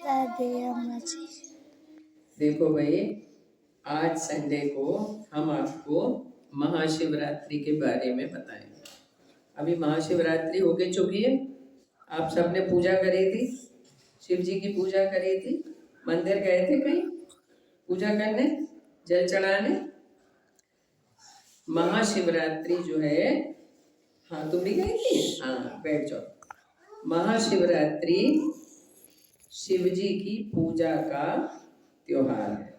राधे अम्मा जी। देखो भाई, आज संडे को हम आपको महाशिवरात्रि के बारे में बताएंगे। अभी महाशिवरात्रि होके चुकी है। आप सबने पूजा करी थी, शिव जी की पूजा करी थी, मंदिर गए थे कहीं पूजा करने, जल चढ़ाने। महाशिवरात्रि जो है, हाँ तुम भी गई थी, हाँ बैठ जाओ। महाशिवरात्रि शिव जी की पूजा का त्योहार है,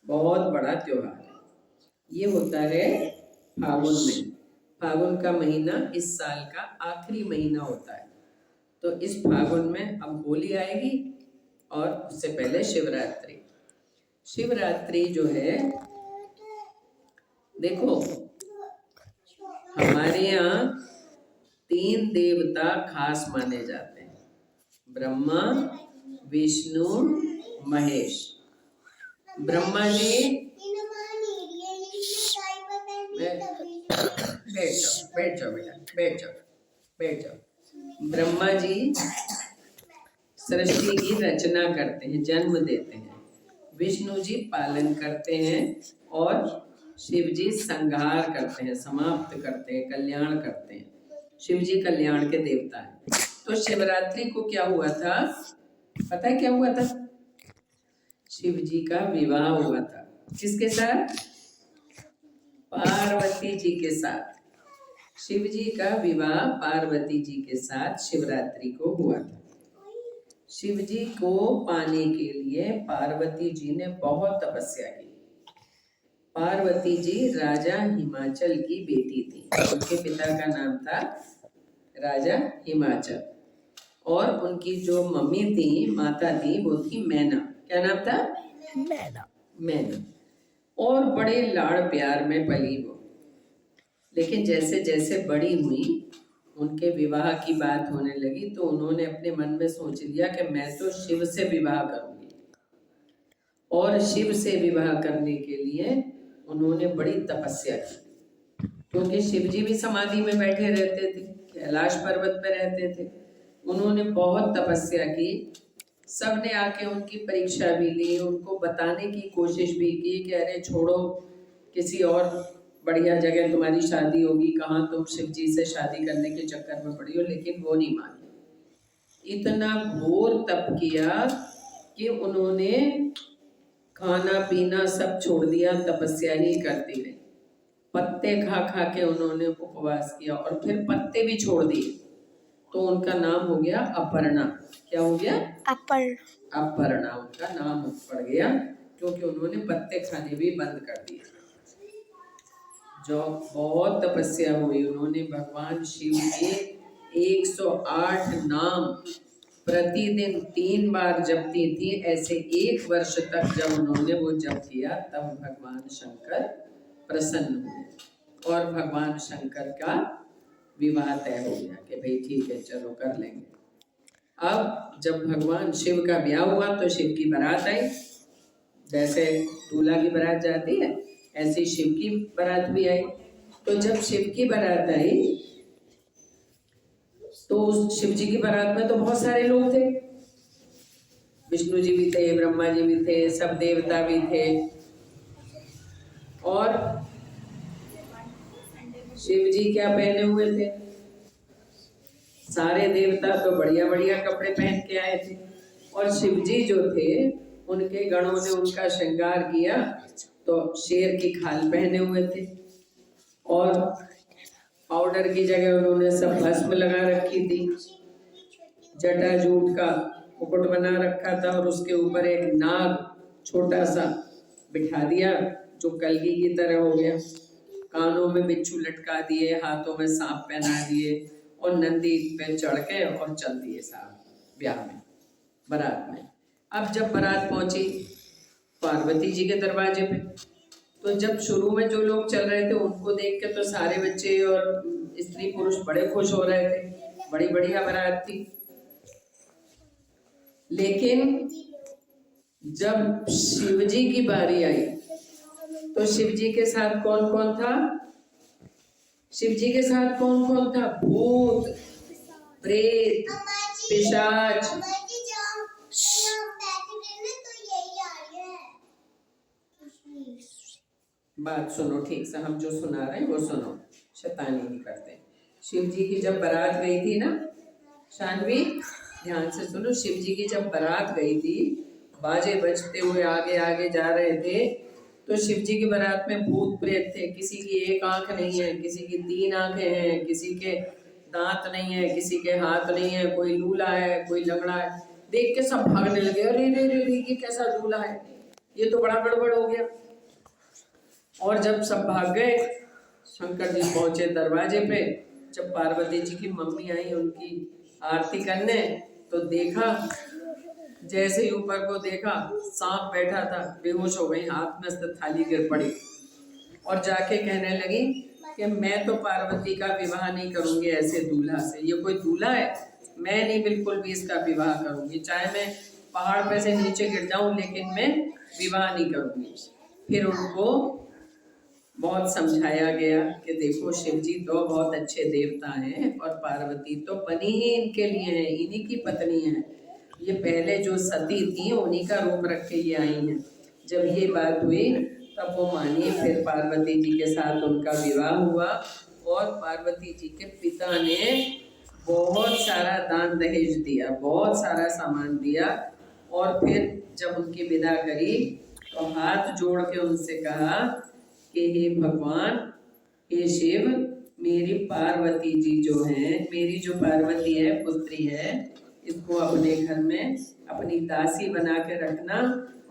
बहुत बड़ा त्योहार है। ये होता है फागुन में। फागुन का महीना इस साल का आखिरी महीना होता है। तो इस फागुन में अब होली आएगी और उससे पहले शिवरात्रि। शिवरात्रि जो है, देखो हमारे यहाँ 3 देवता खास माने जाते हैं, ब्रह्मा, विष्णु, महेश। ब्रह्मा जी, बैठ जाओ बेटा, बैठ जाओ। ब्रह्मा जी सृष्टि की रचना करते हैं, जन्म देते हैं। विष्णु जी पालन करते हैं और शिव जी संहार करते हैं, समाप्त करते हैं, कल्याण करते हैं। शिव जी कल्याण के देवता हैं। तो शिवरात्रि को क्या हुआ था, पता है क्या हुआ था? शिव जी का विवाह हुआ था। किसके साथ? पार्वती जी के साथ। शिव जी का विवाह पार्वती जी के साथ शिवरात्रि को हुआ था। शिव जी को पाने के लिए पार्वती जी ने बहुत तपस्या की। पार्वती जी राजा हिमाचल की बेटी थी। उनके पिता का नाम था राजा हिमाचल, और उनकी जो मम्मी थी, माता थी, वो थी मैना। क्या नाम था? मैना। और बड़े लाड़ प्यार में पली वो। लेकिन जैसे जैसे बड़ी हुई, उनके विवाह की बात होने लगी, तो उन्होंने अपने मन में सोच लिया कि मैं तो शिव से विवाह करूंगी। और शिव से विवाह करने के लिए उन्होंने बड़ी तपस्या की, क्योंकि शिव जी भी समाधि में बैठे रहते थे, कैलाश पर्वत पर रहते थे। उन्होंने बहुत तपस्या की। सबने आके उनकी परीक्षा भी ली, उनको बताने की कोशिश भी की कि अरे छोड़ो, किसी और बढ़िया जगह तुम्हारी शादी होगी, कहाँ तुम शिव जी से शादी करने के चक्कर में पड़ी हो। लेकिन वो नहीं मानी। इतना घोर तप किया कि उन्होंने खाना पीना सब छोड़ दिया, तपस्या ही करती रही। पत्ते खा खा के उन्होंने उपवास किया और फिर पत्ते भी छोड़ दिए। तो उनका नाम हो गया अपर्णा। क्या हो गया? अपर्णा उनका नाम पड़ गया, क्योंकि उन्होंने पत्ते खाने भी बंद कर दिए। जो बहुत तपस्या हुई, उन्होंने भगवान शिव के 108 नाम प्रतिदिन 3 बार जपती थी। ऐसे 1 वर्ष तक जब उन्होंने वो जप किया, तब भगवान शंकर प्रसन्न हुए और भगवान शंकर का विवाह तय हो गया कि भाई ठीक है, चलो कर लेंगे। अब जब भगवान शिव का ब्याह हुआ तो शिव की बारात आई। जैसे दूल्हा की बारात जाती है, ऐसी शिव की बारात भी आई। तो जब शिव की बारात आई, तो उस शिव जी की बारात में तो बहुत सारे लोग थे। विष्णु जी भी थे, ब्रह्मा जी भी थे, सब देवता भी थे। और शिव जी क्या पहने हुए थे? सारे देवता तो बढ़िया बढ़िया कपड़े पहन के आए थे, और शिव जी जो थे, उनके गणों ने उनका श्रृंगार किया तो शेर की खाल पहने हुए थे, और पाउडर की जगह उन्होंने सब भस्म लगा रखी थी। जटा जूट का मुकुट बना रखा था, और उसके ऊपर एक नाग छोटा सा बिठा दिया, जो कलगी की तरह हो गया। कानों में बिच्छू लटका दिए, हाथों में सांप पहना दिए, और नंदी पे चढ़ के और चल दिए साहब ब्याह में, बारात में। अब जब बारात पहुंची पार्वती जी के दरवाजे पे, तो जब शुरू में जो लोग चल रहे थे, उनको देख के तो सारे बच्चे और स्त्री पुरुष बड़े खुश हो रहे थे, बड़ी बढ़िया बारात थी। लेकिन जब शिव जी की बारी आई, तो शिव जी के साथ कौन कौन था? शिव जी के साथ कौन कौन था? भूत, प्रेत, पिशाच, बात सुनो ठीक से, हम जो सुना रहे हैं वो सुनो, शैतानी नहीं करते। शिव जी की जब बारात गई थी ना, शानवी ध्यान से सुनो, शिव जी की जब बारात गई थी, बाजे बजते हुए आगे आगे जा रहे थे, तो शिव जी की बारात में भूत प्रेत थे। किसी की एक आंख नहीं है, किसी की 3 आंखें हैं, किसी के दांत नहीं है, किसी के हाथ नहीं है, कोई लूला है, कोई लंगड़ा है। देख के सब भागने लगे, अरे रे रे रे, ये कैसा लूला है, ये तो बड़ा गड़बड़ हो गया। और जब सब भाग गए, शंकर जी पहुंचे दरवाजे पे। जब पार्वती जी की मम्मी आई उनकी आरती करने, तो देखा, जैसे ही ऊपर को देखा, सांप बैठा था, बेहोश हो गई, हाथ में से थाली गिर पड़ी और जाके कहने लगी कि मैं तो पार्वती का विवाह नहीं करूंगी ऐसे दूल्हा से, ये कोई दूल्हा है, मैं नहीं बिल्कुल भी इसका विवाह करूंगी, चाहे मैं पहाड़ पे से नीचे गिर जाऊं, लेकिन मैं विवाह नहीं करूंगी। फिर उनको बहुत समझाया गया कि देखो शिव जी तो बहुत अच्छे देवता हैं और पार्वती तो बनी ही इनके लिए है, इन्हीं की पत्नी है, ये पहले जो सती थी उन्हीं का रूप रख के ये आई हैं। जब ये बात हुई तब वो मानी, फिर पार्वती जी के साथ उनका विवाह हुआ और पार्वती जी के पिता ने बहुत सारा दान दहेज दिया, बहुत सारा सामान दिया। और फिर जब उनकी विदा करी तो हाथ जोड़ के उनसे कहा कि हे भगवान, हे शिव, मेरी पार्वती जी जो हैं, मेरी जो पार्वती है पुत्री है, इसको अपने घर में अपनी दासी बना के रखना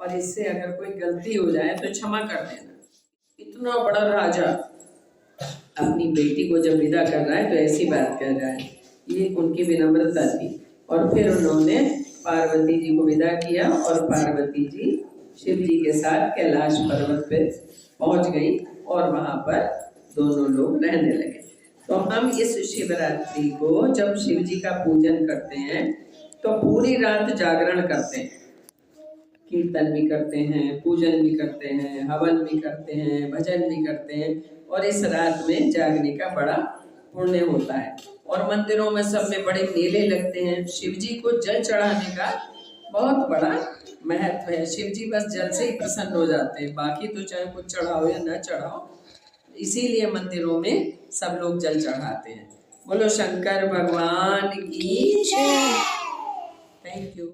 और इससे अगर कोई गलती हो जाए तो क्षमा कर देना। इतना बड़ा राजा अपनी बेटी को जब विदा कर रहा है तो ऐसी बात कर रहा है, ये उनकी विनम्रता थी। और फिर उन्होंने पार्वती जी को विदा किया और पार्वती जी शिव जी के साथ कैलाश पर्वत पे पहुंच गई और वहां पर दोनों लोग रहने लगे। तो हम इस शिवरात्रि को जब शिव जी का पूजन करते हैं तो पूरी रात जागरण करते हैं, कीर्तन भी करते हैं, पूजन भी करते हैं, हवन भी करते हैं, भजन भी करते हैं और इस रात में जागने का बड़ा पुण्य होता है। और मंदिरों में सब में बड़े मेले लगते हैं। शिव जी को जल चढ़ाने का बहुत बड़ा महत्व है। शिव जी बस जल से ही प्रसन्न हो जाते हैं, बाकी तो चाहे कुछ चढ़ाओ या न चढ़ाओ, इसीलिए मंदिरों में सब लोग जल चढ़ाते हैं। बोलो शंकर भगवान की जय। Thank you.